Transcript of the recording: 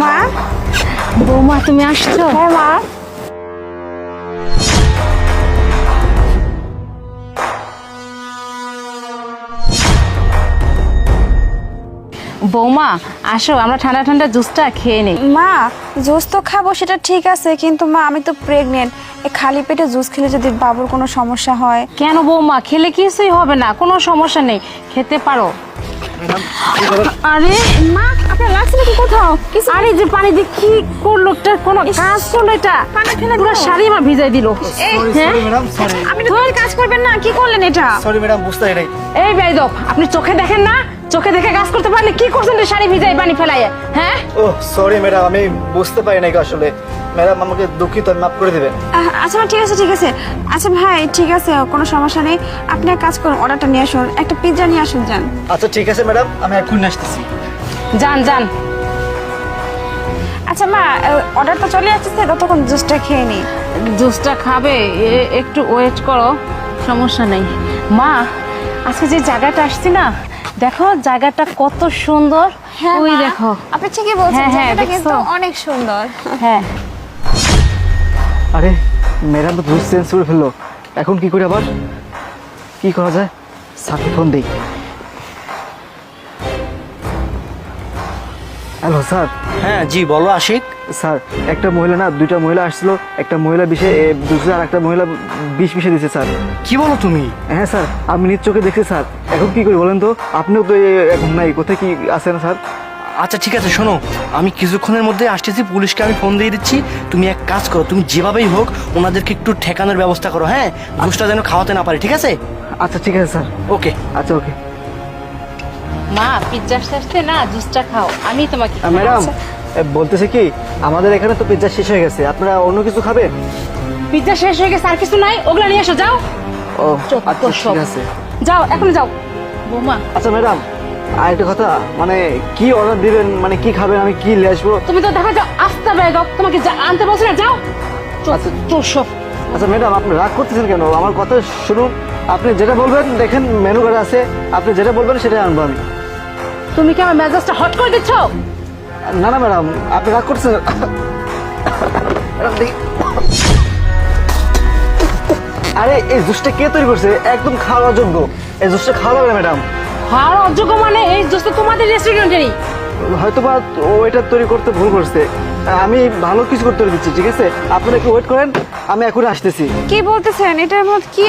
মা, বৌমা তুমি আসছো? হ্যাঁ মা। বৌমা আসো, আমরা ঠান্ডা ঠান্ডা জুসটা খেয়ে নিই। মা, জুস তো খাবো সেটা ঠিক আছে, কিন্তু মা আমি তো প্রেগনেন্ট। খালি পেটে জুস খেলে যদি বাবুর কোনো সমস্যা হয়। কেন বৌমা, খেলে কিছুই হবে না, কোনো সমস্যা নেই, খেতে পারো। আরে মা, আপনার লাগছে নাকি কোথাও? আরে যে পানি দিয়ে কি করলো, এটা কোনো কাজ করলো? এটা পানি ফেলে পুরো দিলো। শাড়ি মা ভিজাই দিল। হ্যাঁ ম্যাডাম সরি আপনি তো কোনো কাজ করবেন না, কি করলেন এটা? সরি ম্যাডাম বুঝতে পারি নাই। এই বেয়াদব, আপনি চোখে দেখেন না? চোখে দেখে কাজ করতে পারলে কি করছেন রে, শাড়ি ভিজাই পানি ফেলাইয়ে? হ্যাঁ ও সরি ম্যাডাম, আমি বুঝতে পারি নাই আসলে। ম্যাডাম আমাকে দুঃখিত, মাফ করে দেবেন। আচ্ছা মা, ঠিক আছে ঠিক আছে। আচ্ছা ভাই, ঠিক আছে, কোনো সমস্যা নেই। আপনি এক কাজ করুন, অর্ডারটা নিয়ে আসুন, একটা পিৎজা নিয়ে আসুন যান। আচ্ছা ঠিক আছে ম্যাডাম, আমি এখন আসতেছি। যান যান। আচ্ছা মা, অর্ডার তো চলে আসছে, ততক্ষণ জুসটা খেয়ে নিই। জুসটা খাবে? একটু ওয়েট করো, সমস্যা নেই। মা, আজকে যে জায়গাটা আসছি না, দেখো জায়গাটা কত সুন্দর। ওই মা, দেখো। আপনি ঠিকই বলছেন, হ্যাঁ, হ্যাঁ, জায়গাটা কিন্তু দেখছো? অনেক সুন্দর। হ্যাঁ, আরে ম্যাডাম তো রুলস চেঞ্জ করে ফেললো, এখন কি করি আবার? কি করা যায়? স্যারকে ফোন দিই। Hello sir. হ্যাঁ জি বলো আশিক। স্যার একটা মহিলা না, দুইটা মহিলা আসছিল, একটা মহিলা বিষে দুসরা আর একটা মহিলা বিষ মিশে দিচ্ছে স্যার। কি বলো তুমি? হ্যাঁ স্যার, আমি নিজ চোখে দেখছি স্যার। এখন কি করি বলেন তো? আপনিও তো এখন নাই, কোথায় কি আছেন স্যার? আচ্ছা ঠিক আছে, শোনো, আমি কিছুক্ষণের মধ্যে আসতেছি, পুলিশকে আমি ফোন দিয়ে দিচ্ছি। তুমি এক কাজ করো, তুমি যেভাবেই হোক ওনাদেরকে একটু ঠেকানোর ব্যবস্থা করো। হ্যাঁ, ঘুষটা যেন খাওয়াতে না পারে, ঠিক আছে? আচ্ছা ঠিক আছে স্যার। ওকে। আচ্ছা ওকে। মা পিৎজা আসতে আসতে না জুসটা খাও, আমি তোমাকে ম্যাডাম বলতেছে কি, আমাদের এখানে তো পিৎজা শেষ হয়ে গেছে, আপনারা অন্য কিছু খাবেন? পিৎজা শেষ হয়ে গেছে, আর কিছু নাই, ওগুলা নিয়ে এসো, যাও। ও চত্বর আচ্ছা সব। ঠিক আছে। যাও, এখন যাও। বৌমা আচ্ছা ম্যাডাম, আর একটা কথা, মানে কি অর্ডার দিবেন, মানে কি খাবেন, আমি কি নিয়ে আসবো? তুমি তো দেখা যাও আস্তে বেয়াদব, তোমাকে আনতে বলছি না, যাও। আচ্ছা। চোর সব। আচ্ছা ম্যাডাম, আপনি রাগ করতেছেন কেন? আমার কথা শুনুন, আপনি যেটা বলবেন, দেখেন মেনু কার্ড আছে, আপনি যেটা বলবেন সেটাই আনবো আমি। তুমি কি আমার মেজাজটা হট করে দিচ্ছ? না না ম্যাডাম, আপনি রাগ করছেন। ম্যাডাম, দেখি। আরে এই জুসটা কে তৈরি করছে? একদম খাওয়ার যোগ্য, এই জুসটা খাওয়া যাবে না ম্যাডাম। আর অযোগ্য মানে এই জুস তো তোমাদের রেস্টুরেন্টেরই। হয়তো বা ও এটা তৈরি করতে ভুল করছে, আমি ভালো কিছু করতে দিচ্ছি, ঠিক আছে? আপনারা একটু ওয়েট করেন, আমি এখন আসতেছি। কি বলতেছেন? এটার মধ্যে কি